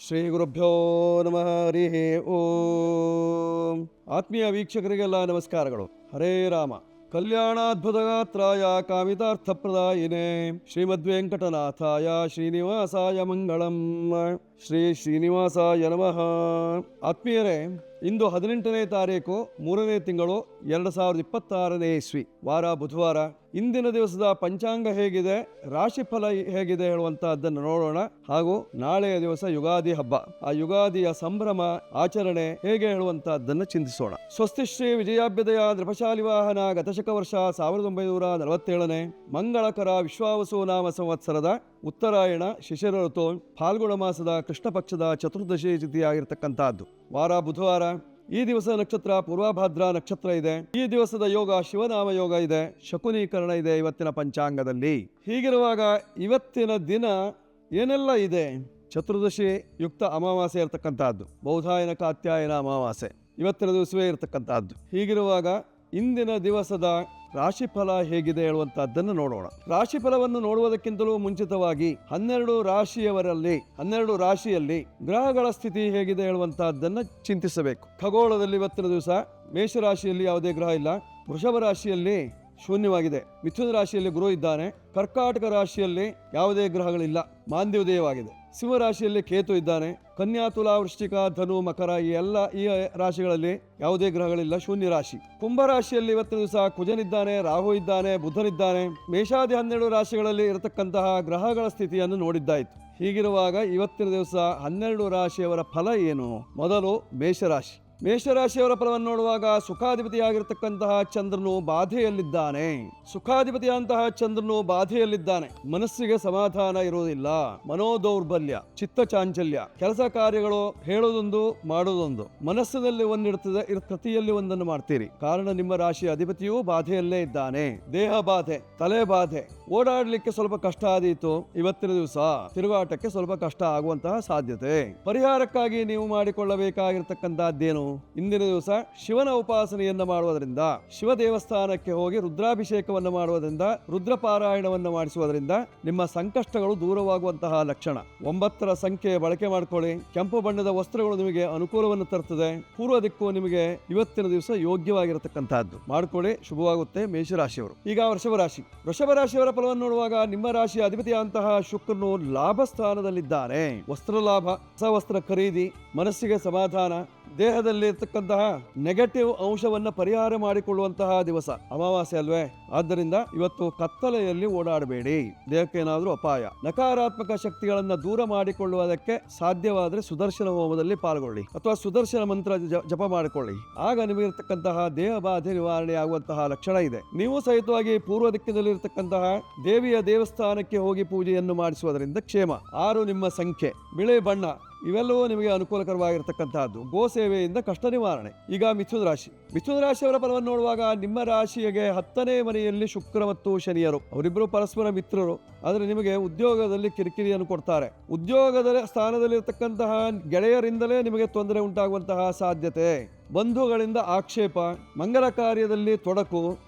ಶ್ರೀ ಗುರುಭ್ಯೋ ನಮಃ. ಹರಿ ಓಂ. ಆತ್ಮೀಯ ವೀಕ್ಷಕರಿಗೆಲ್ಲ ನಮಸ್ಕಾರಗಳು. ಹರೇ ರಾಮ. ಕಲ್ಯಾಣಾದ್ಭುತಗಾತ್ರಾಯ ಕಾಮಿತಾರ್ಥಪ್ರದಾಯಿನೇ ಶ್ರೀಮದ್ವೆಂಕಟನಾಥಾಯ ಶ್ರೀನಿವಾಸಾಯ ಮಂಗಳಂ. ಶ್ರೀ ಶ್ರೀನಿವಾಸಾಯ ನಮಃ. ಆತ್ಮೀಯರೇ, ಇಂದು 18ನೇ ತಾರೀಕು 3ನೇ ತಿಂಗಳು 2026ನೇ ಇಸ್ವಿ, ವಾರ ಬುಧವಾರ. ಇಂದಿನ ದಿವಸದ ಪಂಚಾಂಗ ಹೇಗಿದೆ, ರಾಶಿಫಲ ಹೇಗಿದೆ ಹೇಳುವಂತಹದ್ದನ್ನು ನೋಡೋಣ. ಹಾಗೂ ನಾಳೆಯ ದಿವಸ ಯುಗಾದಿ ಹಬ್ಬ, ಆ ಯುಗಾದಿಯ ಸಂಭ್ರಮ ಆಚರಣೆ ಹೇಗೆ ಹೇಳುವಂತಹದ್ದನ್ನು ಚಿಂತಿಸೋಣ. ಸ್ವಸ್ತಿ ಶ್ರೀ ವಿಜಯಾಭ್ಯುದಯ ನೃಪಶಾಲಿ ವಾಹನ ಗತಶಕ ವರ್ಷ 1947ನೇ ಮಂಗಳಕರ ವಿಶ್ವಾವಸು ನಾಮ ಸಂವತ್ಸರದ ಉತ್ತರಾಯಣ ಶಿಶಿರ ಋತು ಫಾಲ್ಗುಣ ಮಾಸದ ಕೃಷ್ಣ ಪಕ್ಷದ ಚತುರ್ದಶಿ ತಿಥಿಯಾಗಿರ್ತಕ್ಕಂಥದ್ದು. ವಾರ ಬುಧವಾರ. ಈ ದಿವಸ ನಕ್ಷತ್ರ ಪೂರ್ವಭಾದ್ರ ನಕ್ಷತ್ರ ಇದೆ. ಈ ದಿವಸದ ಯೋಗ ಶಿವನಾಮ ಯೋಗ ಇದೆ. ಶಕುನೀಕರಣ ಇದೆ ಇವತ್ತಿನ ಪಂಚಾಂಗದಲ್ಲಿ. ಹೀಗಿರುವಾಗ ಇವತ್ತಿನ ದಿನ ಏನೆಲ್ಲ ಇದೆ? ಚತುರ್ದಶಿ ಯುಕ್ತ ಅಮಾವಾಸ್ಯೆ ಇರತಕ್ಕಂಥದ್ದು, ಬೌಧಾಯನ ಕಾತ್ಯಾಯನ ಅಮಾವಾಸ್ಯೆ ಇವತ್ತಿನ ದಿವಸವೇ ಇರತಕ್ಕಂಥದ್ದು. ಹೀಗಿರುವಾಗ ಇಂದಿನ ದಿವಸದ ರಾಶಿಫಲ ಹೇಗಿದೆ ಹೇಳುವಂತಹದ್ದನ್ನು ನೋಡೋಣ. ರಾಶಿಫಲವನ್ನು ನೋಡುವುದಕ್ಕಿಂತಲೂ ಮುಂಚಿತವಾಗಿ 12 ರಾಶಿಯಲ್ಲಿ ಗ್ರಹಗಳ ಸ್ಥಿತಿ ಹೇಗಿದೆ ಹೇಳುವಂತಹದ್ದನ್ನು ಚಿಂತಿಸಬೇಕು. ಖಗೋಳದಲ್ಲಿ ಇವತ್ತಿನ ದಿವಸ ಮೇಷರಾಶಿಯಲ್ಲಿ ಯಾವುದೇ ಗ್ರಹ ಇಲ್ಲ. ವೃಷಭ ರಾಶಿಯಲ್ಲಿ ಶೂನ್ಯವಾಗಿದೆ. ಮಿಥುನ ರಾಶಿಯಲ್ಲಿ ಗುರು ಇದ್ದಾನೆ. ಕರ್ಕಾಟಕ ರಾಶಿಯಲ್ಲಿ ಯಾವುದೇ ಗ್ರಹಗಳಿಲ್ಲ, ಮಾಂದ್ಯೋದಯವಾಗಿದೆ. ಸಿಂಹರಾಶಿಯಲ್ಲಿ ಕೇತು ಇದ್ದಾನೆ. ಕನ್ಯಾ, ತುಲಾ, ವೃಶ್ಚಿಕ, ಧನು, ಮಕರ ಈ ರಾಶಿಗಳಲ್ಲಿ ಯಾವುದೇ ಗ್ರಹಗಳಿಲ್ಲ, ಶೂನ್ಯ ರಾಶಿ. ಕುಂಭರಾಶಿಯಲ್ಲಿ ಇವತ್ತಿನ ದಿವಸ ಕುಜನಿದ್ದಾನೆ, ರಾಹು ಇದ್ದಾನೆ, ಬುಧನಿದ್ದಾನೆ. ಮೇಷಾದಿ 12 ರಾಶಿಗಳಲ್ಲಿ ಇರತಕ್ಕಂತಹ ಗ್ರಹಗಳ ಸ್ಥಿತಿಯನ್ನು ನೋಡಿದ್ದಾಯಿತು. ಹೀಗಿರುವಾಗ ಇವತ್ತಿನ ದಿವಸ 12 ರಾಶಿಯವರ ಫಲ ಏನು? ಮೊದಲು ಮೇಷರಾಶಿ. ಮೇಷರಾಶಿಯವರ ಫಲವನ್ನು ನೋಡುವಾಗ ಸುಖಾಧಿಪತಿಯಾಗಿರ್ತಕ್ಕಂತಹ ಚಂದ್ರನು ಬಾಧೆಯಲ್ಲಿದ್ದಾನೆ. ಸುಖಾಧಿಪತಿಯಂತಹ ಚಂದ್ರನು ಬಾಧೆಯಲ್ಲಿದ್ದಾನೆ. ಮನಸ್ಸಿಗೆ ಸಮಾಧಾನ ಇರುವುದಿಲ್ಲ, ಮನೋದೌರ್ಬಲ್ಯ, ಚಿತ್ತ ಚಾಂಚಲ್ಯ, ಕೆಲಸ ಕಾರ್ಯಗಳು ಹೇಳೋದೊಂದು ಮಾಡೋದೊಂದು, ಮನಸ್ಸಿನಲ್ಲಿ ಒಂದಿರ್ತದೆ, ಪ್ರತಿಯಲ್ಲಿ ಒಂದನ್ನು ಮಾಡ್ತೀರಿ. ಕಾರಣ ನಿಮ್ಮ ರಾಶಿಯ ಅಧಿಪತಿಯೂ ಬಾಧೆಯಲ್ಲೇ ಇದ್ದಾನೆ. ದೇಹ ಬಾಧೆ, ತಲೆ ಬಾಧೆ, ಓಡಾಡ್ಲಿಕ್ಕೆ ಸ್ವಲ್ಪ ಕಷ್ಟ ಆದೀತು. ಇವತ್ತಿನ ದಿವಸ ತಿರುಗಾಟಕ್ಕೆ ಸ್ವಲ್ಪ ಕಷ್ಟ ಆಗುವಂತಹ ಸಾಧ್ಯತೆ. ಪರಿಹಾರಕ್ಕಾಗಿ ನೀವು ಮಾಡಿಕೊಳ್ಳಬೇಕಾಗಿರ್ತಕ್ಕಂಥದ್ದೇನು? ಇಂದಿನ ದಿವಸ ಶಿವನ ಉಪಾಸನೆಯನ್ನ ಮಾಡುವುದರಿಂದ, ಶಿವ ದೇವಸ್ಥಾನಕ್ಕೆ ಹೋಗಿ ರುದ್ರಾಭಿಷೇಕವನ್ನು ಮಾಡುವುದರಿಂದ, ರುದ್ರಪಾರಾಯಣವನ್ನು ಮಾಡಿಸುವುದರಿಂದ ನಿಮ್ಮ ಸಂಕಷ್ಟಗಳು ದೂರವಾಗುವಂತಹ ಲಕ್ಷಣ. 9ರ ಸಂಖ್ಯೆ ಬಳಕೆ ಮಾಡಿಕೊಳ್ಳಿ. ಕೆಂಪು ಬಣ್ಣದ ವಸ್ತ್ರಗಳು ನಿಮಗೆ ಅನುಕೂಲವನ್ನು ತರುತ್ತದೆ. ಪೂರ್ವ ದಿಕ್ಕು ನಿಮಗೆ ಇವತ್ತಿನ ದಿವಸ ಯೋಗ್ಯವಾಗಿರತಕ್ಕಂತಹದ್ದು. ಮಾಡಿಕೊಳ್ಳಿ, ಶುಭವಾಗುತ್ತೆ. ಮೇಷರಾಶಿಯವರು. ಈಗ ವೃಷಭ ರಾಶಿ. ವೃಷಭ ರಾಶಿಯವರ ಫಲವನ್ನು ನೋಡುವಾಗ ನಿಮ್ಮ ರಾಶಿಯ ಅಧಿಪತಿಯಾದಂತಹ ಶುಕ್ರನು ಲಾಭ ಸ್ಥಾನದಲ್ಲಿದ್ದಾನೆ. ವಸ್ತ್ರ ಲಾಭ, ಹೊಸ ವಸ್ತ್ರ ಖರೀದಿ, ಮನಸ್ಸಿಗೆ ಸಮಾಧಾನ, ದೇಹದಲ್ಲಿ ಇರ್ತಕ್ಕಂತಹ ನೆಗೆಟಿವ್ ಅಂಶವನ್ನ ಪರಿಹಾರ ಮಾಡಿಕೊಳ್ಳುವಂತಹ ದಿವಸ. ಅಮಾವಾಸ್ಯೆ ಅಲ್ವೇ? ಆದ್ದರಿಂದ ಇವತ್ತು ಕತ್ತಲೆಯಲ್ಲಿ ಓಡಾಡಬೇಡಿ, ದೇಹಕ್ಕೆ ಏನಾದರೂ ಅಪಾಯ. ನಕಾರಾತ್ಮಕ ಶಕ್ತಿಗಳನ್ನ ದೂರ ಮಾಡಿಕೊಳ್ಳುವುದಕ್ಕೆ ಸಾಧ್ಯವಾದರೆ ಸುದರ್ಶನ ಹೋಮದಲ್ಲಿ ಪಾಲ್ಗೊಳ್ಳಿ, ಅಥವಾ ಸುದರ್ಶನ ಮಂತ್ರ ಜಪ ಮಾಡಿಕೊಳ್ಳಿ. ಆಗ ನಿಮಗಿರ್ತಕ್ಕಂತಹ ದೇಹ ಬಾಧೆ ನಿವಾರಣೆ ಆಗುವಂತಹ ಲಕ್ಷಣ ಇದೆ. ನೀವು ಸಹಿತವಾಗಿ ಪೂರ್ವ ದಿಕ್ಕಿನಲ್ಲಿ ಇರತಕ್ಕಂತಹ ದೇವಿಯ ದೇವಸ್ಥಾನಕ್ಕೆ ಹೋಗಿ ಪೂಜೆಯನ್ನು ಮಾಡಿಸುವುದರಿಂದ ಕ್ಷೇಮ. 6 ನಿಮ್ಮ ಸಂಖ್ಯೆ. ಬಿಳಿ ಬಣ್ಣ, ಇವೆಲ್ಲವೂ ನಿಮಗೆ ಅನುಕೂಲಕರವಾಗಿರ್ತಕ್ಕಂತಹದ್ದು. ಗೋ ಸೇವೆಯಿಂದ ಕಷ್ಟ ನಿವಾರಣೆ. ಈಗ ಮಿಥುನ ರಾಶಿ. ಮಿಥುನ ರಾಶಿಯವರ ಫಲವನ್ನು ನೋಡುವಾಗ ನಿಮ್ಮ ರಾಶಿಗೆ 10ನೇ ಮನೆಯಲ್ಲಿ ಶುಕ್ರ ಮತ್ತು ಶನಿಯರು, ಅವರಿಬ್ಬರು ಪರಸ್ಪರ ಮಿತ್ರರು. ಆದರೆ ನಿಮಗೆ ಉದ್ಯೋಗದಲ್ಲಿ ಕಿರಿಕಿರಿಯನ್ನು ಕೊಡ್ತಾರೆ. ಉದ್ಯೋಗದ ಸ್ಥಾನದಲ್ಲಿರ್ತಕ್ಕಂತಹ ಗೆಳೆಯರಿಂದಲೇ ನಿಮಗೆ ತೊಂದರೆ ಉಂಟಾಗುವಂತಹ ಸಾಧ್ಯತೆ. ಬಂಧುಗಳಿಂದ ಆಕ್ಷೇಪ, ಮಂಗಲ ಕಾರ್ಯದಲ್ಲಿ ತೊಡಕು,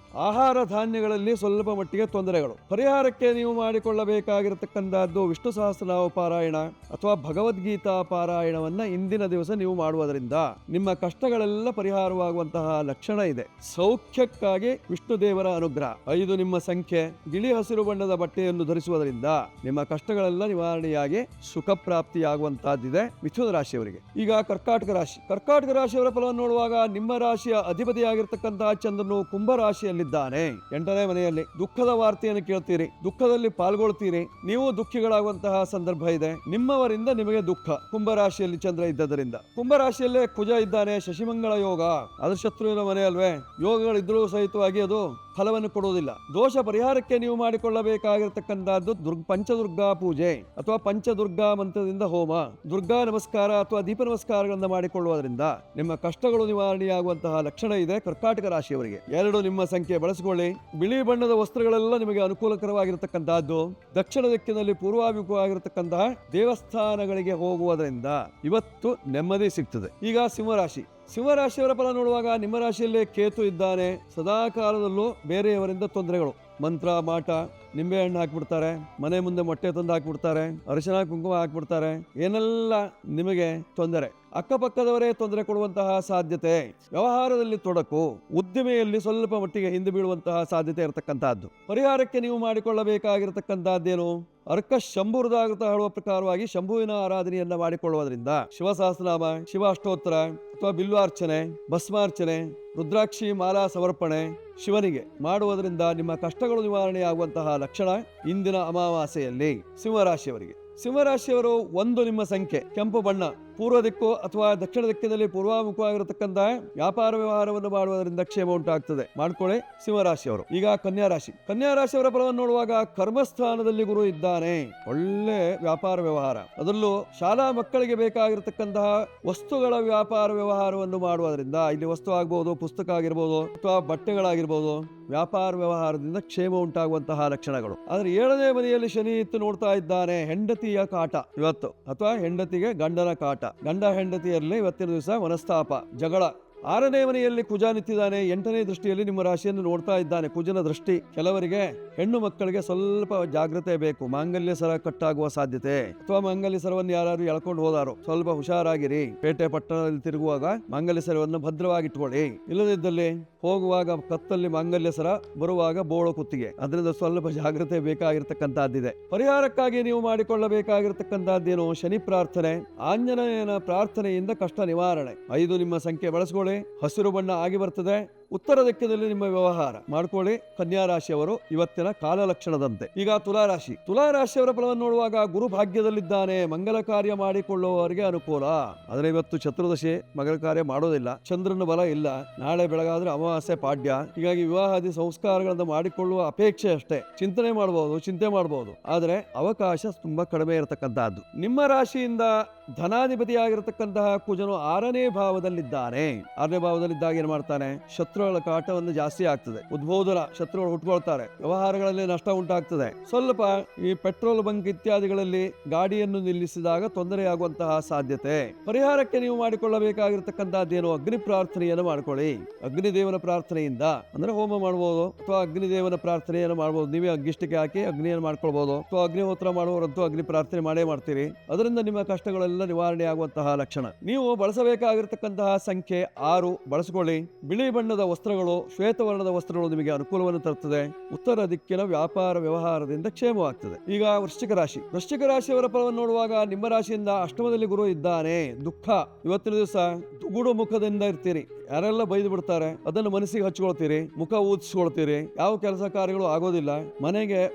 ಆಹಾರ ಧಾನ್ಯಗಳಲ್ಲಿ ಸ್ವಲ್ಪ ಮಟ್ಟಿಗೆ ತೊಂದರೆಗಳು. ಪರಿಹಾರಕ್ಕೆ ನೀವು ಮಾಡಿಕೊಳ್ಳಬೇಕಾಗಿರತಕ್ಕಂಥದ್ದು ವಿಷ್ಣು ಸಹಸ್ರನಾಮ ಪಾರಾಯಣ ಅಥವಾ ಭಗವದ್ಗೀತಾ ಪಾರಾಯಣವನ್ನ ಇಂದಿನ ದಿವಸ ನೀವು ಮಾಡುವುದರಿಂದ ನಿಮ್ಮ ಕಷ್ಟಗಳೆಲ್ಲ ಪರಿಹಾರವಾಗುವಂತಹ ಲಕ್ಷಣ ಇದೆ. ಸೌಖ್ಯಕ್ಕಾಗಿ ವಿಷ್ಣು ದೇವರ ಅನುಗ್ರಹ. 5 ನಿಮ್ಮ ಸಂಖ್ಯೆ. ಗಿಳಿ ಹಸಿರು ಬಣ್ಣದ ಬಟ್ಟೆಯನ್ನು ಧರಿಸುವುದರಿಂದ ನಿಮ್ಮ ಕಷ್ಟಗಳೆಲ್ಲ ನಿವಾರಣೆಯಾಗಿ ಸುಖ ಪ್ರಾಪ್ತಿಯಾಗುವಂತಹದ್ದಿದೆ ಮಿಥುನ ರಾಶಿಯವರಿಗೆ. ಈಗ ಕರ್ಕಾಟಕ ರಾಶಿ. ಕರ್ಕಾಟಕ ರಾಶಿಯವರ ಫಲವನ್ನು ನೋಡುವಾಗ ನಿಮ್ಮ ರಾಶಿಯ ಅಧಿಪತಿಯಾಗಿರ್ತಕ್ಕಂತಹ ಚಂದ್ರನು ಕುಂಭ ರಾಶಿಯಲ್ಲಿ 8ನೇ ಮನೆಯಲ್ಲಿ. ದುಃಖದ ವಾರ್ತೆಯನ್ನು ಕೇಳ್ತೀರಿ, ದುಃಖದಲ್ಲಿ ಪಾಲ್ಗೊಳ್ತೀರಿ. ನೀವು ದುಃಖಿಗಳಾಗುವಂತಹ ಸಂದರ್ಭ ಇದೆ. ನಿಮ್ಮವರಿಂದ ನಿಮಗೆ ದುಃಖ. ಕುಂಭರಾಶಿಯಲ್ಲಿ ಚಂದ್ರ ಇದ್ದದರಿಂದ. ಕುಂಭರಾಶಿಯಲ್ಲೇ ಕುಜ ಇದ್ದಾನೆ. ಶಶಿಮಂಗಳ ಯೋಗ, ಅದು ಶತ್ರುವಿನ ಮನೆ ಅಲ್ವೇ? ಯೋಗಗಳಿದ್ರೂ ಸಹಿತವಾಗಿ ಅದು ಫಲವನ್ನು ಕೊಡುವುದಿಲ್ಲ. ದೋಷ ಪರಿಹಾರಕ್ಕೆ ನೀವು ಮಾಡಿಕೊಳ್ಳಬೇಕಾಗಿರತಕ್ಕಂಥದ್ದು ಪಂಚದುರ್ಗಾ ಪೂಜೆ ಅಥವಾ ಪಂಚದುರ್ಗಾ ಮಂತ್ರದಿಂದ ಹೋಮ, ದುರ್ಗಾ ನಮಸ್ಕಾರ ಅಥವಾ ದೀಪ ನಮಸ್ಕಾರಗಳನ್ನು ಮಾಡಿಕೊಳ್ಳುವುದರಿಂದ ನಿಮ್ಮ ಕಷ್ಟಗಳು ನಿವಾರಣೆಯಾಗುವಂತಹ ಲಕ್ಷಣ ಇದೆ ಕರ್ಕಾಟಕ ರಾಶಿಯವರಿಗೆ. 2 ನಿಮ್ಮ ಸಂಖ್ಯೆ ಬಳಸಿಕೊಳ್ಳಿ. ಬಿಳಿ ಬಣ್ಣದ ವಸ್ತ್ರಗಳೆಲ್ಲ ನಿಮಗೆ ಅನುಕೂಲಕರವಾಗಿರತಕ್ಕಂತಹದ್ದು. ದಕ್ಷಿಣ ದಿಕ್ಕಿನಲ್ಲಿ ಪೂರ್ವಾಭಿಮುಖವಾಗಿರತಕ್ಕಂತಹ ದೇವಸ್ಥಾನಗಳಿಗೆ ಹೋಗುವುದರಿಂದ ಇವತ್ತು ನೆಮ್ಮದಿ ಸಿಗ್ತದೆ. ಈಗ ಸಿಂಹರಾಶಿ. ಸಿಂಹರಾಶಿಯವರ ಫಲ ನೋಡುವಾಗ ನಿಮ್ಮ ರಾಶಿಯಲ್ಲೇ ಕೇತು ಇದ್ದಾನೆ. ಸದಾ ಕಾಲದಲ್ಲೂ ಬೇರೆಯವರಿಂದ ತೊಂದರೆಗಳು. ಮಂತ್ರ ಮಾಟ ನಿಂಬೆ ಹಣ್ಣು ಹಾಕ್ಬಿಡ್ತಾರೆ, ಮನೆ ಮುಂದೆ ಮೊಟ್ಟೆ ತಂದು ಹಾಕ್ಬಿಡ್ತಾರೆ, ಅರಿಶಿನ ಕುಂಕುಮ ಹಾಕ್ಬಿಡ್ತಾರೆ, ಏನೆಲ್ಲ ನಿಮಗೆ ತೊಂದರೆ. ಅಕ್ಕಪಕ್ಕದವರೇ ತೊಂದರೆ ಕೊಡುವಂತಹ ಸಾಧ್ಯತೆ, ವ್ಯವಹಾರದಲ್ಲಿ ತೊಡಕು, ಉದ್ದಿಮೆಯಲ್ಲಿ ಸ್ವಲ್ಪ ಮಟ್ಟಿಗೆ ಹಿಂದೆ ಬೀಳುವಂತಹ ಸಾಧ್ಯತೆ ಇರತಕ್ಕಂತಹದ್ದು. ಪರಿಹಾರಕ್ಕೆ ನೀವು ಮಾಡಿಕೊಳ್ಳಬೇಕಾಗಿರತಕ್ಕಂತಹದ್ದೇನು? ಅರ್ಕ ಶಂಭುರದಾಗತ ಹೇಳುವ ಪ್ರಕಾರವಾಗಿ ಶಂಭುವಿನ ಆರಾಧನೆಯನ್ನ ಮಾಡಿಕೊಳ್ಳುವುದರಿಂದ ಶಿವ ಸಹಸ್ರನಾಮ, ಶಿವ ಅಷ್ಟೋತ್ತರ ಅಥವಾ ಬಿಲ್ವಾರ್ಚನೆ, ಭಸ್ಮಾರ್ಚನೆ, ರುದ್ರಾಕ್ಷಿ ಮಾಲಾ ಸಮರ್ಪಣೆ ಶಿವನಿಗೆ ಮಾಡುವುದರಿಂದ ನಿಮ್ಮ ಕಷ್ಟಗಳು ನಿವಾರಣೆಯಾಗುವಂತಹ ಲಕ್ಷಣ ಇಂದಿನ ಅಮಾವಾಸ್ಯೆಯಲ್ಲಿ ಸಿಂಹರಾಶಿಯವರಿಗೆ. ಸಿಂಹರಾಶಿಯವರು ಒಂದು ನಿಮ್ಮ ಸಂಖ್ಯೆ ಕೆಂಪು ಬಣ್ಣ, ಪೂರ್ವ ದಿಕ್ಕು ಅಥವಾ ದಕ್ಷಿಣ ದಿಕ್ಕಿನಲ್ಲಿ ಪೂರ್ವಾಮುಖವಾಗಿರತಕ್ಕಂತಹ ವ್ಯಾಪಾರ ವ್ಯವಹಾರವನ್ನು ಮಾಡುವುದರಿಂದ ಕ್ಷೇಮ ಉಂಟಾಗ್ತದೆ, ಮಾಡ್ಕೊಳ್ಳಿ ಸಿಂಹರಾಶಿಯವರು. ಈಗ ಕನ್ಯಾ ರಾಶಿ. ಕನ್ಯಾ ರಾಶಿಯವರ ಫಲವನ್ನು ನೋಡುವಾಗ ಕರ್ಮಸ್ಥಾನದಲ್ಲಿ ಗುರು ಇದ್ದಾನೆ, ಒಳ್ಳೆ ವ್ಯಾಪಾರ ವ್ಯವಹಾರ, ಅದರಲ್ಲೂ ಶಾಲಾ ಮಕ್ಕಳಿಗೆ ಬೇಕಾಗಿರತಕ್ಕಂತಹ ವಸ್ತುಗಳ ವ್ಯಾಪಾರ ವ್ಯವಹಾರವನ್ನು ಮಾಡುವುದರಿಂದ, ಇಲ್ಲಿ ವಸ್ತು ಆಗ್ಬಹುದು, ಪುಸ್ತಕ ಆಗಿರ್ಬೋದು ಅಥವಾ ಬಟ್ಟೆಗಳಾಗಿರ್ಬೋದು, ವ್ಯಾಪಾರ ವ್ಯವಹಾರದಿಂದ ಕ್ಷೇಮ ಉಂಟಾಗುವಂತಹ ಲಕ್ಷಣಗಳು. ಆದ್ರೆ 7ನೇ ಮನೆಯಲ್ಲಿ ಶನಿ ಇತ್ತು ನೋಡ್ತಾ ಇದ್ದಾನೆ, ಹೆಂಡತಿಯ ಕಾಟ ಇವತ್ತು, ಅಥವಾ ಹೆಂಡತಿಗೆ ಗಂಡನ ಕಾಟ, ಗಂಡ ಹೆಂಡತಿಯರಲ್ಲಿ ಇವತ್ತಿನ ದಿವಸ ಮನಸ್ತಾಪ, ಜಗಳ. 6ನೇ ಮನೆಯಲ್ಲಿ ಕುಜ ನಿಂತಿದ್ದಾನೆ, 8ನೇ ದೃಷ್ಟಿಯಲ್ಲಿ ನಿಮ್ಮ ರಾಶಿಯನ್ನು ನೋಡ್ತಾ ಇದ್ದಾನೆ, ಕುಜನ ದೃಷ್ಟಿ. ಕೆಲವರಿಗೆ ಹೆಣ್ಣು ಮಕ್ಕಳಿಗೆ ಸ್ವಲ್ಪ ಜಾಗ್ರತೆ ಬೇಕು, ಮಾಂಗಲ್ಯ ಸರ ಕಟ್ಟಾಗುವ ಸಾಧ್ಯತೆ, ಅಥವಾ ಮಾಂಗಲ್ಯ ಸರವನ್ನು ಯಾರು ಎಳ್ಕೊಂಡು ಹೋದಾರೋ ಸ್ವಲ್ಪ ಹುಷಾರಾಗಿರಿ. ಪೇಟೆ ಪಟ್ಟಣದಲ್ಲಿ ತಿರುಗುವಾಗ ಮಾಂಗಲ್ಯ ಸರವನ್ನು ಭದ್ರವಾಗಿಟ್ಕೊಳ್ಳಿ, ಇಲ್ಲದಿದ್ದಲ್ಲಿ ಹೋಗುವಾಗ ಕತ್ತಲ್ಲಿ ಮಾಂಗಲ್ಯ ಸರ, ಬರುವಾಗ ಬೋಳು ಕುತ್ತಿಗೆ, ಅದರಿಂದ ಸ್ವಲ್ಪ ಜಾಗ್ರತೆ ಬೇಕಾಗಿರ್ತಕ್ಕಂತಹದ್ದಿದೆ. ಪರಿಹಾರಕ್ಕಾಗಿ ನೀವು ಮಾಡಿಕೊಳ್ಳಬೇಕಾಗಿರ್ತಕ್ಕಂತಹದ್ದೇನು? ಶನಿ ಪ್ರಾರ್ಥನೆ, ಆಂಜನೇಯನ ಪ್ರಾರ್ಥನೆಯಿಂದ ಕಷ್ಟ ನಿವಾರಣೆ. 5 ನಿಮ್ಮ ಸಂಖ್ಯೆ ಬಳಸ್ಕೊಳ್ಳಿ, ಹಸಿರು ಬಣ್ಣ ಆಗಿ ಬರ್ತದೆ. ಉತ್ತರ ದಿಕ್ಕಿನಲ್ಲಿ ನಿಮ್ಮ ವ್ಯವಹಾರ ಮಾಡ್ಕೊಳ್ಳಿ ಕನ್ಯಾ ರಾಶಿಯವರು ಇವತ್ತಿನ ಕಾಲ ಲಕ್ಷಣದಂತೆ. ಈಗ ತುಲಾರಾಶಿ. ತುಲಾರಾಶಿಯವರ ಫಲವನ್ನು ನೋಡುವಾಗ ಗುರು ಭಾಗ್ಯದಲ್ಲಿದ್ದಾನೆ, ಮಂಗಲ ಕಾರ್ಯ ಮಾಡಿಕೊಳ್ಳುವವರಿಗೆ ಅನುಕೂಲ. ಆದರೆ ಇವತ್ತು ಚತುರ್ದಶಿ, ಮಂಗಲ ಕಾರ್ಯ ಮಾಡೋದಿಲ್ಲ, ಚಂದ್ರನ ಬಲ ಇಲ್ಲ, ನಾಳೆ ಬೆಳಗಾದ್ರೆ ಅಮಾವಾಸ್ಯೆ ಪಾಡ್ಯ, ಹೀಗಾಗಿ ವಿವಾಹಾದಿ ಸಂಸ್ಕಾರಗಳನ್ನು ಮಾಡಿಕೊಳ್ಳುವ ಅಪೇಕ್ಷೆ ಅಷ್ಟೇ. ಚಿಂತನೆ ಮಾಡಬಹುದು, ಚಿಂತೆ ಮಾಡಬಹುದು, ಆದರೆ ಅವಕಾಶ ತುಂಬಾ ಕಡಿಮೆ ಇರತಕ್ಕಂತಹದ್ದು. ನಿಮ್ಮ ರಾಶಿಯಿಂದ ಧನಾಧಿಪತಿಯಾಗಿರತಕ್ಕಂತಹ ಕುಜನು 6ನೇ ಭಾವದಲ್ಲಿದ್ದಾನೆ. 6ನೇ ಭಾವದಲ್ಲಿದ್ದಾಗ ಏನ್ ಮಾಡ್ತಾನೆ? ಶತ್ರುಗಳ ಕಾಟವನ್ನು ಜಾಸ್ತಿ ಆಗ್ತದೆ, ಉದ್ಬೋಧನ ಶತ್ರುಗಳು ಹುಟ್ಕೊಳ್ತಾರೆ, ವ್ಯವಹಾರಗಳಲ್ಲಿ ನಷ್ಟ ಉಂಟಾಗ್ತದೆ. ಸ್ವಲ್ಪ ಈ ಪೆಟ್ರೋಲ್ ಬಂಕ್ ಇತ್ಯಾದಿಗಳಲ್ಲಿ ಗಾಡಿಯನ್ನು ನಿಲ್ಲಿಸಿದಾಗ ತೊಂದರೆಯಾಗುವಂತಹ ಸಾಧ್ಯತೆ. ಪರಿಹಾರಕ್ಕೆ ನೀವು ಮಾಡಿಕೊಳ್ಳಬೇಕಾಗಿರತಕ್ಕಂತಹದ್ದೇನು? ಅಗ್ನಿ ಪ್ರಾರ್ಥನೆಯನ್ನು ಮಾಡ್ಕೊಳ್ಳಿ. ಅಗ್ನಿದೇವನ ಪ್ರಾರ್ಥನೆಯಿಂದ, ಅಂದ್ರೆ ಹೋಮ ಮಾಡಬಹುದು ಅಥವಾ ಅಗ್ನಿದೇವನ ಪ್ರಾರ್ಥನೆಯನ್ನು ಮಾಡಬಹುದು. ನೀವೇ ಅಗ್ಗಿಷ್ಟಿಕೆ ಹಾಕಿ ಅಗ್ನಿಯನ್ನು ಮಾಡ್ಕೊಳ್ಬಹುದು, ಅಥವಾ ಅಗ್ನಿಹೋತ್ರ ಮಾಡುವವರಂತೂ ಅಗ್ನಿ ಪ್ರಾರ್ಥನೆ ಮಾಡೇ ಮಾಡ್ತೀರಿ. ಅದರಿಂದ ನಿಮ್ಮ ಕಷ್ಟಗಳೆಲ್ಲ ನಿವಾರಣೆ ಆಗುವಂತಹ ಲಕ್ಷಣ. ನೀವು ಬಳಸಬೇಕಾಗಿರತಕ್ಕಂತಹ ಸಂಖ್ಯೆ 6 ಬಳಸಿಕೊಳ್ಳಿ. ಬಿಳಿ ಬಣ್ಣದ ವಸ್ತ್ರಗಳು, ಶ್ವೇತವರ್ಣದ ವಸ್ತ್ರಗಳು ನಿಮಗೆ ಅನುಕೂಲವನ್ನು ತರುತ್ತದೆ. ಉತ್ತರ ದಿಕ್ಕಿನ ವ್ಯಾಪಾರ ವ್ಯವಹಾರದಿಂದ ಕ್ಷೇಮವಾಗ್ತದೆ. ಈಗ ವೃಶ್ಚಿಕ ರಾಶಿ. ವೃಶ್ಚಿಕ ರಾಶಿಯವರ ಫಲವನ್ನು ನೋಡುವಾಗ ನಿಮ್ಮ ರಾಶಿಯಿಂದ ಅಷ್ಟಮದಲ್ಲಿ ಗುರು ಇದ್ದಾನೆ. ದುಃಖ, ಇವತ್ತಿನ ದಿವಸ ದುಗುಡು ಮುಖದಿಂದ ಇರ್ತೀರಿ. ಯಾರೆಲ್ಲ ಬೈದು ಬಿಡ್ತಾರೆ ಅದನ್ನು ಮನಸ್ಸಿಗೆ ಹಚ್ಕೊಳ್ತೀರಿ, ಮುಖ ಊದಿಸ್ಕೊಳ್ತೀರಿ, ಯಾವ ಕೆಲಸ ಕಾರ್ಯಗಳು ಆಗೋದಿಲ್ಲ.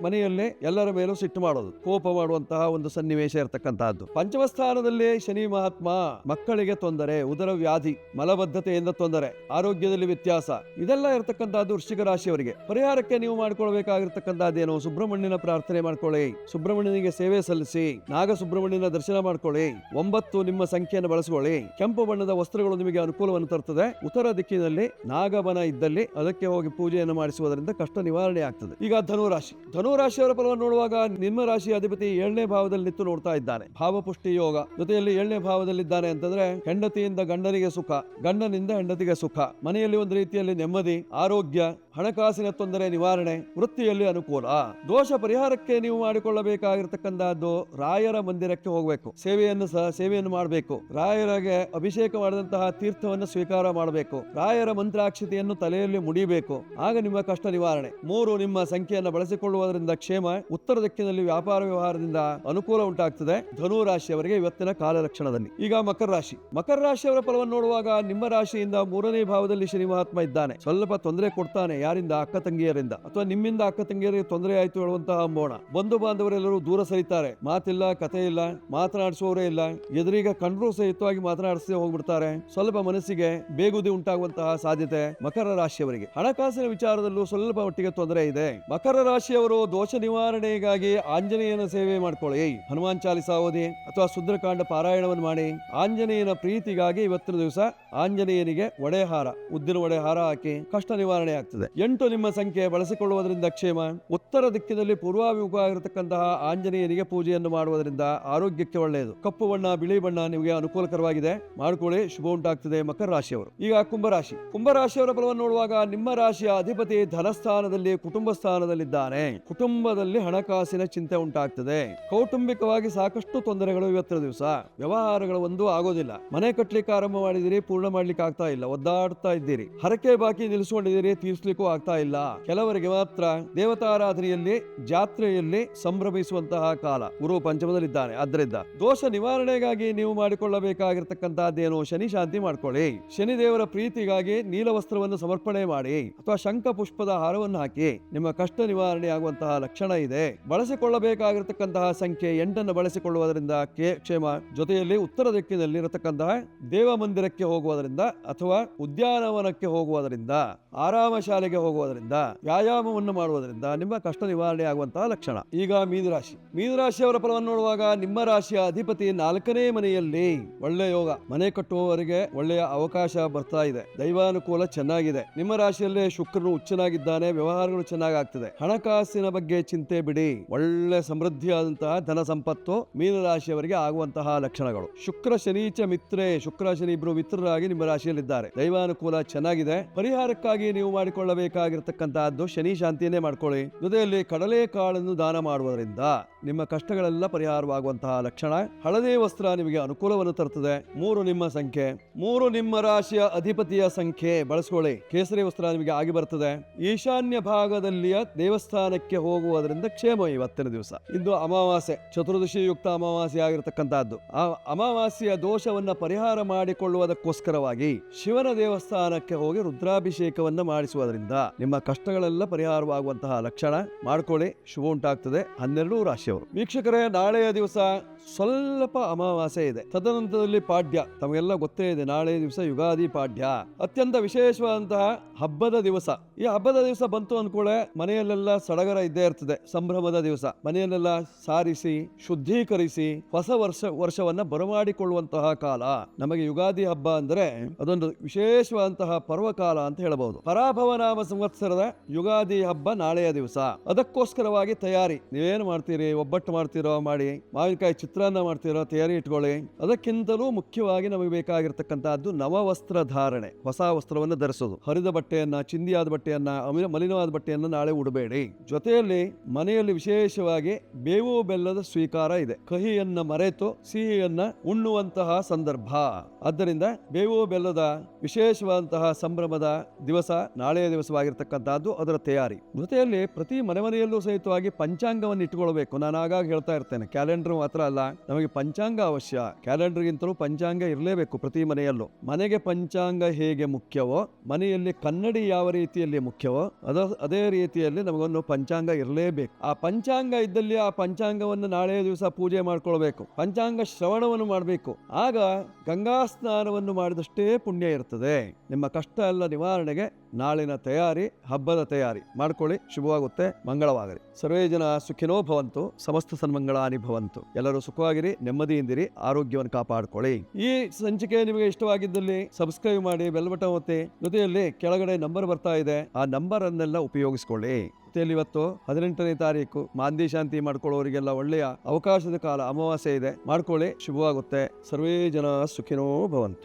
ಮನೆಯಲ್ಲಿ ಎಲ್ಲರ ಮೇಲೂ ಸಿಟ್ಟು ಮಾಡೋದು, ಕೋಪ ಮಾಡುವಂತಹ ಒಂದು ಸನ್ನಿವೇಶ ಇರತಕ್ಕಂತಹದ್ದು. ಪಂಚಮ ಸ್ಥಾನದಲ್ಲಿ ಶನಿ ಮಹಾತ್ಮ, ಮಕ್ಕಳಿಗೆ ತೊಂದರೆ, ಉದರ ವ್ಯಾಧಿ, ಮಲಬದ್ಧತೆಯಿಂದ ತೊಂದರೆ, ಆರೋಗ್ಯದಲ್ಲಿ ವ್ಯತ್ಯಾಸ, ಇದೆಲ್ಲ ಇರತಕ್ಕಂತಹದ್ದು ವೃಶ್ಚಿಕ ರಾಶಿಯವರಿಗೆ. ಪರಿಹಾರಕ್ಕೆ ನೀವು ಮಾಡಿಕೊಳ್ಬೇಕಾಗಿರ್ತಕ್ಕಂಥದ್ದೇನು? ಸುಬ್ರಹ್ಮಣ್ಯನ ಪ್ರಾರ್ಥನೆ ಮಾಡ್ಕೊಳ್ಳಿ, ಸುಬ್ರಹ್ಮಣ್ಯನಿಗೆ ಸೇವೆ ಸಲ್ಲಿಸಿ, ನಾಗ ಸುಬ್ರಹ್ಮಣ್ಯನ ದರ್ಶನ ಮಾಡ್ಕೊಳ್ಳಿ. 9 ನಿಮ್ಮ ಸಂಖ್ಯೆಯನ್ನು ಬಳಸಿಕೊಳ್ಳಿ. ಕೆಂಪು ಬಣ್ಣದ ವಸ್ತ್ರಗಳು ನಿಮಗೆ ಅನುಕೂಲವನ್ನು ತರುತ್ತದೆ. ಉತ್ತರ ದಿಕ್ಕಿನಲ್ಲಿ ನಾಗಬನ ಇದ್ದಲ್ಲಿ ಅದಕ್ಕೆ ಹೋಗಿ ಪೂಜೆಯನ್ನು ಮಾಡಿಸುವುದರಿಂದ ಕಷ್ಟ ನಿವಾರಣೆ ಆಗ್ತದೆ. ಈಗ ಧನುರಾಶಿ. ಧನುರಾಶಿಯವರ ಫಲವನ್ನು ನೋಡುವಾಗ ನಿಮ್ಮ ರಾಶಿ ಅಧಿಪತಿ 7ನೇ ಭಾವದಲ್ಲಿ ನಿಂತು ನೋಡ್ತಾ ಇದ್ದಾನೆ. ಭಾವಪುಷ್ಟಿ ಯೋಗ ಜೊತೆಯಲ್ಲಿ 7ನೇ ಭಾವದಲ್ಲಿದ್ದಾನೆ ಅಂತಂದ್ರೆ ಹೆಂಡತಿಯಿಂದ ಗಂಡನಿಗೆ ಸುಖ, ಗಂಡನಿಂದ ಹೆಂಡತಿಗೆ ಸುಖ, ಮನೆಯಲ್ಲಿ ಒಂದು ರೀತಿಯಲ್ಲಿ ನೆಮ್ಮದಿ, ಆರೋಗ್ಯ, ಹಣಕಾಸಿನ ತೊಂದರೆ ನಿವಾರಣೆ, ವೃತ್ತಿಯಲ್ಲಿ ಅನುಕೂಲ. ದೋಷ ಪರಿಹಾರಕ್ಕೆ ನೀವು ಮಾಡಿಕೊಳ್ಳಬೇಕಾಗಿರ್ತಕ್ಕಂಥದ್ದು ರಾಯರ ಮಂದಿರಕ್ಕೆ ಹೋಗಬೇಕು, ಸೇವೆಯನ್ನು ಮಾಡಬೇಕು, ರಾಯರಿಗೆ ಅಭಿಷೇಕ ಮಾಡಿದಂತಹ ತೀರ್ಥವನ್ನು ಸ್ವೀಕಾರ ಮಾಡಬೇಕು, ರಾಯರ ಮಂತ್ರಾಕ್ಷತೆಯನ್ನು ತಲೆಯಲ್ಲಿ ಮುಡಿಬೇಕು, ಆಗ ನಿಮ್ಮ ಕಷ್ಟ ನಿವಾರಣೆ. 3 ನಿಮ್ಮ ಸಂಖ್ಯೆಯನ್ನು ಬಳಸಿಕೊಳ್ಳುವುದರಿಂದ ಕ್ಷೇಮ, ಉತ್ತರ ದಿಕ್ಕಿನಲ್ಲಿ ವ್ಯಾಪಾರ ವ್ಯವಹಾರದಿಂದ ಅನುಕೂಲ ಉಂಟಾಗ್ತದೆ ಧನು ರಾಶಿಯವರಿಗೆ ಇವತ್ತಿನ ಕಾಲ ಲಕ್ಷಣದಲ್ಲಿ. ಈಗ ಮಕರ ರಾಶಿ. ಮಕರ ರಾಶಿಯವರ ಫಲವನ್ನು ನೋಡುವಾಗ ನಿಮ್ಮ ರಾಶಿಯಿಂದ 3ನೇ ಭಾವದಲ್ಲಿ ಶನಿ ಮಹಾತ್ಮ ಇದ್ದಾನೆ. ಸ್ವಲ್ಪ ತೊಂದರೆ ಕೊಡ್ತಾನೆ, ಯಾರಿಂದ? ಅಕ್ಕ ತಂಗಿಯರಿಂದ, ಅಥವಾ ನಿಮ್ಮಿಂದ ಅಕ್ಕ ತಂಗಿಯರಿಗೆ ತೊಂದರೆ ಆಯ್ತು ಹೇಳುವಂತಹ ಅಂಬೋಣ. ಬಂಧು ಬಾಂಧವರೆಲ್ಲರೂ ದೂರ ಸರಿತಾರೆ, ಮಾತಿಲ್ಲ, ಕತೆ ಇಲ್ಲ, ಮಾತನಾಡಿಸುವವರೇ ಇಲ್ಲ, ಎದುರೀಗ ಕಂಡ್ರೂ ಸಹಿತವಾಗಿ ಮಾತನಾಡಿಸದೆ ಹೋಗ್ಬಿಡ್ತಾರೆ. ಸ್ವಲ್ಪ ಮನಸ್ಸಿಗೆ ಬೇಗುದಿ ಉಂಟಾಗುವಂತಹ ಸಾಧ್ಯತೆ ಮಕರ ರಾಶಿಯವರಿಗೆ. ಹಣಕಾಸಿನ ವಿಚಾರದಲ್ಲೂ ಸ್ವಲ್ಪ ಮಟ್ಟಿಗೆ ತೊಂದರೆ ಇದೆ. ಮಕರ ರಾಶಿಯವರು ದೋಷ ನಿವಾರಣೆಗಾಗಿ ಆಂಜನೇಯನ ಸೇವೆ ಮಾಡ್ಕೊಳ್ಳಿ. ಹನುಮಾನ್ ಚಾಲಿಸಾ ಓದಿ ಅಥವಾ ಸುಂದರಕಾಂಡ ಪಾರಾಯಣವನ್ನು ಮಾಡಿ. ಆಂಜನೇಯನ ಪ್ರೀತಿಗಾಗಿ ಇವತ್ತಿನ ದಿವಸ ಆಂಜನೇಯನಿಗೆ ಒಡೆಹಾರ, ಉದ್ದಿನ ಒಡೆಹಾರ ಹಾಕಿ ಕಷ್ಟ ನಿವಾರಣೆ ಆಗ್ತದೆ. 8 ನಿಮ್ಮ ಸಂಖ್ಯೆ, ಬಳಸಿಕೊಳ್ಳುವುದರಿಂದ ಕ್ಷೇಮ. ಉತ್ತರ ದಿಕ್ಕಿನಲ್ಲಿ ಪೂರ್ವಾಭಿಮುಖ ಆಗಿರತಕ್ಕಂತಹ ಆಂಜನೇಯನಿಗೆ ಪೂಜೆಯನ್ನು ಮಾಡುವುದರಿಂದ ಆರೋಗ್ಯಕ್ಕೆ ಒಳ್ಳೆಯದು. ಕಪ್ಪು ಬಣ್ಣ, ಬಿಳಿ ಬಣ್ಣ ನಿಮಗೆ ಅನುಕೂಲಕರವಾಗಿದೆ, ಮಾಡ್ಕೊಳ್ಳಿ, ಶುಭ ಉಂಟಾಗ್ತದೆ. ಮಕರ ರಾಶಿಯವರು. ಈಗ ಕುಂಭರಾಶಿ. ಕುಂಭರಾಶಿಯವರ ಫಲವನ್ನು ನೋಡುವಾಗ ನಿಮ್ಮ ರಾಶಿಯ ಅಧಿಪತಿ ಧನಸ್ಥಾನದಲ್ಲಿ, ಕುಟುಂಬ ಸ್ಥಾನದಲ್ಲಿದ್ದಾನೆ. ಕುಟುಂಬದಲ್ಲಿ ಹಣಕಾಸಿನ ಚಿಂತೆ ಉಂಟಾಗ್ತದೆ. ಕೌಟುಂಬಿಕವಾಗಿ ಸಾಕಷ್ಟು ತೊಂದರೆಗಳು ಇವತ್ತಿನ ದಿವಸ. ವ್ಯವಹಾರಗಳು ಒಂದು ಆಗೋದಿಲ್ಲ. ಮನೆ ಕಟ್ಟಲಿಕ್ಕೆ ಆರಂಭ ಮಾಡಿದಿರಿ, ಪೂರ್ಣ ಮಾಡ್ಲಿಕ್ಕೆ ಆಗ್ತಾ ಇಲ್ಲ, ಒದ್ದಾಡ್ತಾ ಇದ್ದೀರಿ. ಹರಕೆ ಬಾಕಿ ನಿಲ್ಲಿಸಿಕೊಂಡಿದ್ದೀರಿ, ತೀರಿಸಲಿಕ್ಕೂ ಆಗ್ತಾ ಇಲ್ಲ. ಕೆಲವರಿಗೆ ಮಾತ್ರ ದೇವತಾರಾಧನೆಯಲ್ಲಿ, ಜಾತ್ರೆಯಲ್ಲಿ ಸಂಭ್ರಮಿಸುವಂತಹ ಕಾಲ. ಗುರು ಪಂಚಮದಲ್ಲಿದ್ದಾನೆ. ಆದ್ದರಿಂದ ದೋಷ ನಿವಾರಣೆಗಾಗಿ ನೀವು ಮಾಡಿಕೊಳ್ಳಬೇಕಾಗಿರ್ತಕ್ಕಂತಹದ್ದೇನು, ಶನಿ ಶಾಂತಿ ಮಾಡ್ಕೊಳ್ಳಿ. ಶನಿ ದೇವರ ಪ್ರೀತಿಗಾಗಿ ನೀಲ ವಸ್ತ್ರವನ್ನು ಸಮರ್ಪಣೆ ಮಾಡಿ ಅಥವಾ ಶಂಖ ಪುಷ್ಪದ ಹಾರವನ್ನು ಹಾಕಿ. ನಿಮ್ಮ ಕಷ್ಟ ನಿವಾರಣೆ ಆಗುವಂತಹ ಲಕ್ಷಣ ಇದೆ. ಬಳಸಿಕೊಳ್ಳಬೇಕಾಗಿರ್ತಕ್ಕಂತಹ ಸಂಖ್ಯೆ 8 ಬಳಸಿಕೊಳ್ಳುವುದರಿಂದ ಕ್ಷೇಮ. ಜೊತೆಯಲ್ಲಿ ಉತ್ತರ ದಿಕ್ಕಿನಲ್ಲಿ ಇರತಕ್ಕಂತಹ ದೇವ ಮಂದಿರಕ್ಕೆ ಹೋಗುವುದರಿಂದ ಅಥವಾ ಉದ್ಯಾನವನಕ್ಕೆ ಹೋಗುವುದರಿಂದ, ಆರಾಮ ಶಾಲೆಗೆ ಹೋಗುವುದರಿಂದ, ವ್ಯಾಯಾಮವನ್ನು ಮಾಡುವುದರಿಂದ ನಿಮ್ಮ ಕಷ್ಟ ನಿವಾರಣೆ ಆಗುವಂತಹ ಲಕ್ಷಣ. ಈಗ ಮೀನರಾಶಿ. ಮೀನರಾಶಿಯವರ ಫಲವನ್ನು ನೋಡುವಾಗ ನಿಮ್ಮ ರಾಶಿಯ ಅಧಿಪತಿ 4ನೇ ಮನೆಯಲ್ಲಿ. ಒಳ್ಳೆಯ ಯೋಗ. ಮನೆ ಕಟ್ಟುವವರಿಗೆ ಒಳ್ಳೆಯ ಅವಕಾಶ ಬರ್ತಾ ಇದೆ. ದೈವಾನುಕೂಲ ಚೆನ್ನಾಗಿದೆ. ನಿಮ್ಮ ರಾಶಿಯಲ್ಲೇ ಶುಕ್ರನು ಉಚ್ಚನಾಗಿದ್ದಾನೆ. ವ್ಯವಹಾರಗಳು ಚೆನ್ನಾಗಿ ಆಗ್ತದೆ. ಹಣಕಾಸಿನ ಬಗ್ಗೆ ಚಿಂತೆ ಬಿಡಿ. ಒಳ್ಳೆ ಸಮೃದ್ಧಿಯಾದಂತಹ ಧನ ಸಂಪತ್ತು ಮೀನರಾಶಿಯವರಿಗೆ ಆಗುವಂತಹ ಲಕ್ಷಣಗಳು. ಶುಕ್ರ ಶನೀಚ ಮಿತ್ರೇ. ಶುಕ್ರ ಶನಿ ಇಬ್ರು ಮಿತ್ರರಾಗಿ ನಿಮ್ಮ ರಾಶಿಯಲ್ಲಿದ್ದಾರೆ. ದೈವಾನುಕೂಲ ಚೆನ್ನಾಗಿದೆ. ಪರಿಹಾರಕ್ಕಾಗಿ ನೀವು ಮಾಡಿಕೊಳ್ಳಬೇಕಾಗಿರತಕ್ಕಂತಹದ್ದು ಶನಿ ಶಾಂತಿಯನ್ನೇ ಮಾಡ್ಕೊಳ್ಳಿ. ಜೊತೆಯಲ್ಲಿ ಕಡಲೆ ಕಾಳನ್ನು ದಾನ ಮಾಡುವುದರಿಂದ ನಿಮ್ಮ ಕಷ್ಟಗಳೆಲ್ಲ ಪರಿಹಾರವಾಗುವಂತಹ ಲಕ್ಷಣ. ಹಳದಿ ವಸ್ತ್ರ ನಿಮಗೆ ಅನುಕೂಲವನ್ನು ತರುತ್ತದೆ. 3 ನಿಮ್ಮ ಸಂಖ್ಯೆ. 3 ನಿಮ್ಮ ರಾಶಿಯ ಅಧಿಪತಿಯ ಸಂಖ್ಯೆ, ಬಳಸ್ಕೊಳ್ಳಿ. ಕೇಸರಿ ವಸ್ತ್ರ ನಿಮಗೆ ಆಗಿ ಬರ್ತದೆ. ಈಶಾನ್ಯ ಭಾಗದಲ್ಲಿಯ ದೇವಸ್ಥಾನಕ್ಕೆ ಹೋಗುವುದರಿಂದ ಕ್ಷೇಮ ಇವತ್ತಿನ ದಿವಸ. ಇಂದು ಅಮಾವಾಸ್ಯೆ, ಚತುರ್ದಶಿ ಯುಕ್ತ ಅಮಾವಾಸ್ಯೆ ಆಗಿರತಕ್ಕಂತಹದ್ದು. ಆ ಅಮಾವಾಸ್ಯೆಯ ದೋಷವನ್ನ ಪರಿಹಾರ ಮಾಡಿಕೊಳ್ಳುವುದಕ್ಕೋಸ್ಕರವಾಗಿ ಶಿವನ ದೇವಸ್ಥಾನಕ್ಕೆ ಹೋಗಿ ರುದ್ರಾಭಿಷೇಕವನ್ನ ಮಾಡಿಸುವುದರಿಂದ ನಿಮ್ಮ ಕಷ್ಟಗಳೆಲ್ಲ ಪರಿಹಾರವಾಗುವಂತಹ ಲಕ್ಷಣ. ಮಾಡ್ಕೊಳ್ಳಿ, ಶುಭ ಉಂಟಾಗ್ತದೆ. 12 ರಾಶಿಯವರು. ವೀಕ್ಷಕರೇ, ನಾಳೆಯ ದಿವಸ ಸ್ವಲ್ಪ ಅಮಾವಾಸ್ಯೆ ಇದೆ. ತದನಂತರದಲ್ಲಿ ಪಾಡ್ಯ. ತಮಗೆಲ್ಲ ಗೊತ್ತೇ ಇದೆ, ನಾಳೆ ದಿವಸ ಯುಗಾದಿ ಪಾಡ್ಯ. ಅತ್ಯಂತ ವಿಶೇಷವಾದಂತಹ ಹಬ್ಬದ ದಿವಸ. ಈ ಹಬ್ಬದ ದಿವಸ ಬಂತು ಅನ್ಕೊಳ್ಳೆ, ಮನೆಯಲ್ಲೆಲ್ಲ ಸಡಗರ ಇದ್ದೇ ಇರ್ತದೆ. ಸಂಭ್ರಮದ ದಿವಸ. ಮನೆಯಲ್ಲೆಲ್ಲ ಸಾರಿಸಿ, ಶುದ್ಧೀಕರಿಸಿ, ಹೊಸ ವರ್ಷವನ್ನ ಬರಮಾಡಿಕೊಳ್ಳುವಂತಹ ಕಾಲ. ನಮಗೆ ಯುಗಾದಿ ಹಬ್ಬ ಅಂದ್ರೆ ಅದೊಂದು ವಿಶೇಷವಾದಂತಹ ಪರ್ವಕಾಲ ಅಂತ ಹೇಳಬಹುದು. ಪರಾಭವ ನಾಮ ಸಂವತ್ಸರದ ಯುಗಾದಿ ಹಬ್ಬ ನಾಳೆಯ ದಿವಸ. ಅದಕ್ಕೋಸ್ಕರವಾಗಿ ತಯಾರಿ. ನೀವೇನು ಮಾಡ್ತೀರಿ? ಒಬ್ಬಟ್ಟು ಮಾಡ್ತೀರೋ ಮಾಡಿ, ಮಾವಿನಕಾಯಿ ಚಿತ್ರಾನ್ನ ಮಾಡ್ತೀರೋ ತಯಾರಿ ಇಟ್ಕೊಳ್ಳಿ. ಅದಕ್ಕಿಂತಲೂ ಮುಖ್ಯವಾಗಿ ನಮಗೆ ಬೇಕಾಗಿರ್ತಕ್ಕಂತಹದ್ದು ನವವಸ್ತ್ರ ಧಾರಣೆ. ಹೊಸ ವಸ್ತ್ರವನ್ನು ಧರಿಸೋದು. ಹರಿದ ಬಟ್ಟೆಯನ್ನ, ಚಿಂದಿಯಾದ ಬಟ್ಟೆಯನ್ನ, ಮಲಿನವಾದ ಬಟ್ಟೆಯನ್ನ ನಾಳೆ ಉಡಬೇಡಿ. ಜೊತೆಯಲ್ಲಿ ಮನೆಯಲ್ಲಿ ವಿಶೇಷವಾಗಿ ಬೇವು ಬೆಲ್ಲದ ಸ್ವೀಕಾರ ಇದೆ. ಕಹಿಯನ್ನ ಮರೆತು ಸಿಹಿಯನ್ನ ಉಣ್ಣುವಂತಹ ಸಂದರ್ಭ. ಆದ್ದರಿಂದ ಬೇವು ಬೆಲ್ಲದ ವಿಶೇಷವಾದಂತಹ ಸಂಭ್ರಮದ ದಿವಸ ನಾಳೆಯ ದಿವಸವಾಗಿರ್ತಕ್ಕಂತಹದ್ದು. ಅದರ ತಯಾರಿ ಜೊತೆಯಲ್ಲಿ ಪ್ರತಿ ಮನೆಯಲ್ಲೂ ಸಹಿತವಾಗಿ ಪಂಚಾಂಗವನ್ನು ಇಟ್ಟುಕೊಳ್ಬೇಕು. ನಾನು ಆಗಾಗ ಹೇಳ್ತಾ ಇರ್ತೇನೆ, ಕ್ಯಾಲೆಂಡರ್ ಮಾತ್ರ ಅಲ್ಲ, ನಮಗೆ ಪಂಚಾಂಗ ಅವಶ್ಯ. ಕ್ಯಾಲೆಂಡರ್ಗಿಂತಲೂ ಪಂಚಾಂಗ ಇರಲೇಬೇಕು ಪ್ರತಿ ಮನೆಯಲ್ಲೂ. ಮನೆಗೆ ಪಂಚಾಂಗ ಹೇಗೆ ಮುಖ್ಯವೋ, ಮನೆಯಲ್ಲಿ ಕನ್ನಡಿ ಯಾವ ರೀತಿಯಲ್ಲಿ ಮುಖ್ಯವೋ, ಅದೇ ರೀತಿಯಲ್ಲಿ ನಮಗೊಂದು ಪಂಚಾಂಗ ಇರಲೇಬೇಕು. ಆ ಪಂಚಾಂಗ ಇದ್ದಲ್ಲಿ ಆ ಪಂಚಾಂಗವನ್ನು ನಾಳೆಯ ದಿವಸ ಪೂಜೆ ಮಾಡ್ಕೊಳ್ಬೇಕು. ಪಂಚಾಂಗ ಶ್ರವಣವನ್ನು ಮಾಡಬೇಕು. ಆಗ ಗಂಗಾ ಸ್ನಾನವನ್ನು ಮಾಡಿದಷ್ಟೇ ಪುಣ್ಯ ಇರ್ತದೆ. ನಿಮ್ಮ ಕಷ್ಟ ಎಲ್ಲ ನಿವಾರಣೆಗೆ ನಾಳಿನ ತಯಾರಿ, ಹಬ್ಬದ ತಯಾರಿ ಮಾಡ್ಕೊಳ್ಳಿ. ಶುಭವಾಗುತ್ತೆ. ಮಂಗಳವಾಗಲಿ. ಸರ್ವೇ ಜನ ಸುಖಿನೋ ಭವಂತು, ಸಮಸ್ತ ಸನ್ಮಂಗಳಾನಿ ಭವಂತು. ಎಲ್ಲರೂ ಸುಖವಾಗಿರಿ, ನೆಮ್ಮದಿಯಿಂದಿರಿ, ಆರೋಗ್ಯವನ್ನು ಕಾಪಾಡಿಕೊಳ್ಳಿ. ಈ ಸಂಚಿಕೆ ನಿಮಗೆ ಇಷ್ಟವಾಗಿದ್ದಲ್ಲಿ ಸಬ್ಸ್ಕ್ರೈಬ್ ಮಾಡಿ, ಬೆಲ್ ಬಟನ್ ಒತ್ತಿ. ಜೊತೆಯಲ್ಲಿ ಕೆಳಗಡೆ ನಂಬರ್ ಬರ್ತಾ ಇದೆ, ಆ ನಂಬರ್ ಅನ್ನೆಲ್ಲ ಉಪಯೋಗಿಸಿಕೊಳ್ಳಿ. ಇವತ್ತು 18ನೇ ತಾರೀಕು ಮಾಂದಿ ಶಾಂತಿ ಮಾಡ್ಕೊಳ್ಳೋರಿಗೆಲ್ಲ ಒಳ್ಳೆಯ ಅವಕಾಶದ ಕಾಲ. ಅಮಾವಾಸ್ಯೆ ಇದೆ, ಮಾಡ್ಕೊಳ್ಳಿ. ಶುಭವಾಗುತ್ತೆ. ಸರ್ವೇ ಜನ ಸುಖಿನೋ ಭವಂತು.